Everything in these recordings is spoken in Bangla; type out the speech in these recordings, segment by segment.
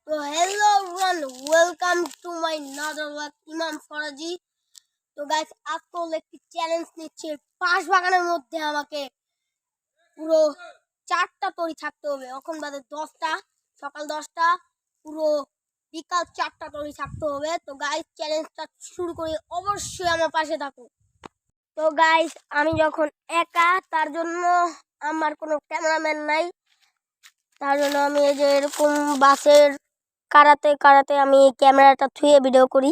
তো hello everyone, welcome to my another vlog ইমাম ফরাজি। তো গাইস আজকে হলো একটি চ্যালেঞ্জ নিচ্ছে। পাঁচ বাগানের মধ্যে আমাকে পুরো 4টা তরি থাকতে হবে। এখন বাজে 10টা, সকাল 10টা, পুরো বিকাল 4টা তরি থাকতে হবে। তো গাইস চ্যালেঞ্জটা শুরু করি, অবশ্যই আমার পাশে থাকো। তো গাইস আমি যখন একা, তার জন্য আমার কোনো ক্যামেরাম্যান নাই, তার জন্য আমি এই যে এরকম বাসের কারাতে কারাতে আমি ক্যামেরাটা থুয়ে ভিডিও করি।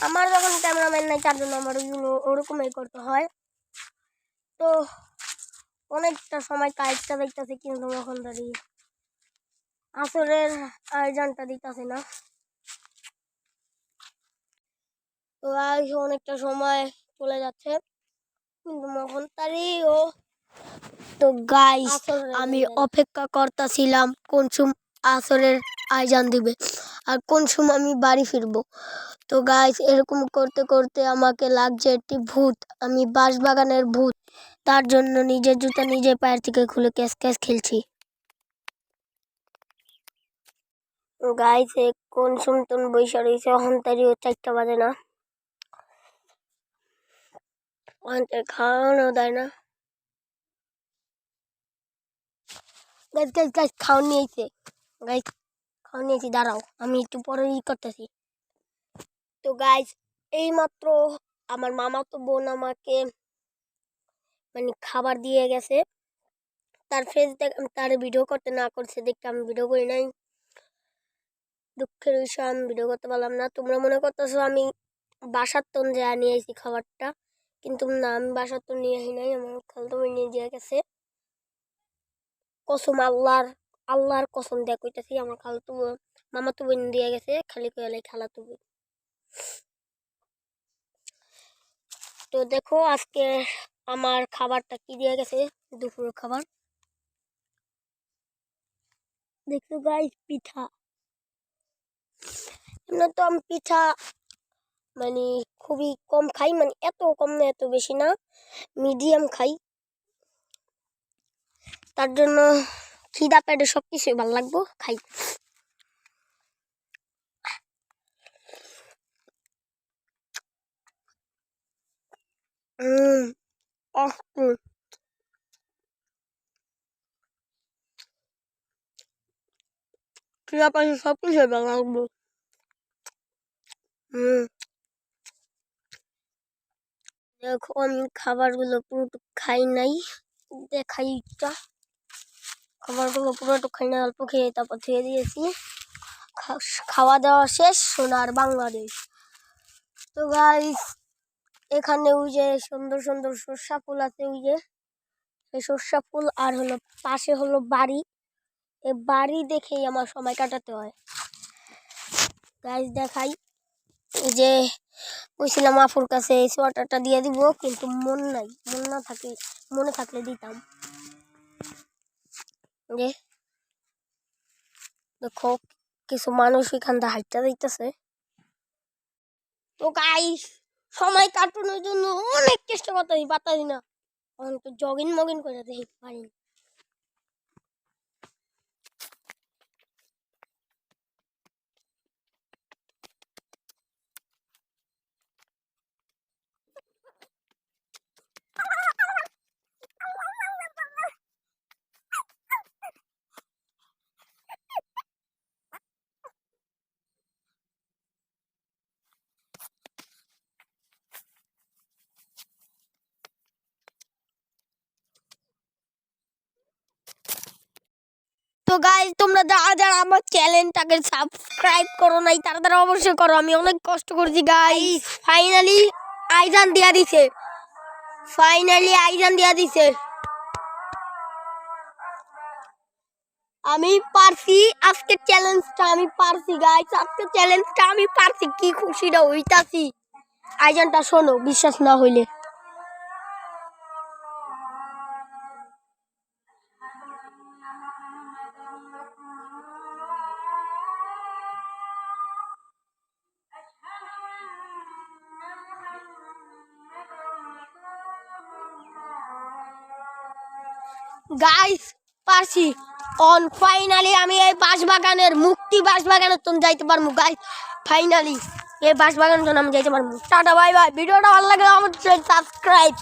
আমার যখন ক্যামেরাম্যান নাই, তার জন্য আমার ওরকমই করতে হয়। তো অনেকটা সময় কাজটা দেখতেছে, কিন্তু এখন দাঁড়িয়ে আসরের আয়োজনটা দিতেছে না। তো আজ অনেকটা সময় চলে যাচ্ছে, কিন্তু এখন তারিও। তো গাইস আমি অপেক্ষা করতেছিলাম কোন সময় আসরের আয়োজন দিবে আর কোন সময় আমি বাড়ি ফিরবো। তো গাইস এরকম করতে করতে আমাকে লাগছে একটি ভূত, আমি বাঁশবাগানের ভূত। তার জন্য নিজের জুতা নিজের পায়ের থেকে খুলে ক্যাশ ক্যাশ খেলছি। গাইস কোন সুমতন বৈশা রয়েছে, অহংতারিও 4টা বাজে না, খাওয়ানো দেয় না। গাইস গাইস গাইস খাওয়া নিয়েছে, গাইস খাওয়া নিয়েছি, দাঁড়াও আমি একটু পরে করতেছি। তো গাইস এইমাত্র আমার মামাতো বোন আমাকে খাবার দিয়ে গেছে। তার ফেস তার ভিডিও করতে না করছে দেখতে আমি ভিডিও করি নাই। দুঃখের বিষয় আমি ভিডিও করতে পারলাম না। তোমরা মনে করতেছো আমি বাসার তন যা নিয়ে আসি খাবারটা, কিন্তু না, আমি বাসার তন নিয়ে আসি নাই, আমার খালতো বোন নিয়ে দিয়ে গেছে। কসম আল্লাহর কসম দেয়া কইতাছি, আমার মামাতো বোন দিয়ে গেছে, খালি কইলে খালাতো বোন। তো দেখো আজকে আমার খাবারটা কি দিয়ে গেছে, দুপুরের খাবার। দেখছো গাইস পিঠা। এমনি তো আমি পিঠা খুবই কম খাই, এত কম না এত বেশি না, মিডিয়াম খাই। তার জন্য খিদা পেটে সবকিছুই ভালো লাগবো, খাই। খিদা পেটে সবকিছুই ভালো লাগবো। দেখো আমি খাবারগুলো পুরোটুকু খাই নাই, দেখাই একটা। খাবারগুলো পুরোটুকু খাই না, অল্প খেয়ে তারপর ধুয়ে দিয়েছি। খাওয়া দাওয়া শেষ, সোনার বাংলাদেশ। তো গাইস এখানে ওই যে সুন্দর সুন্দর সর্ষা ফুল আছে, ওই যে এই সর্ষা ফুল, আর হলো পাশে হলো বাড়ি। এই বাড়ি দেখেই আমার সময় কাটাতে হয়। গাইস দেখাই, এই যে কইছিলাম আফুর কাছে এই সোয়াটারটা দিয়ে দিব, কিন্তু মন নাই, মনে থাকলে দিতাম। যে দেখো কিছু মানুষ এখান থেকে হাইটটা দিতেছে। তো গাইস সময় কাটানোর জন্য অনেক চেষ্টা করতেছি, পারতাছি না, এখন তো জগিং মগিং করে দেখি পারি। তো গাইস তোমরা যারা আমার চ্যানেলটাকে সাবস্ক্রাইব করো নাই, তারা অবশ্যই করো। আমি অনেক কষ্ট করছি গাইস। ফাইনালি আইজান দিয়া দিছে, আমি পারছি। আজকে চ্যালেঞ্জটা আমি পারছি গাইস, আজকে চ্যালেঞ্জটা আমি পারছি, কি খুশিটা হইতাছি। আইজানটা শোনো, বিশ্বাস না হইলে। গাইস পারছি, অন ফাইনালি আমি এই বাঁশবাগানের মুক্তি বাঁশবাগানের তুমি যাইতে পারবো গাইস। ফাইনালি এই বাঁশবাগানের জন্য আমি যাইতে পারবো। Tata bye bye. ভিডিওটা ভালো লাগলে আমার সাবস্ক্রাইব।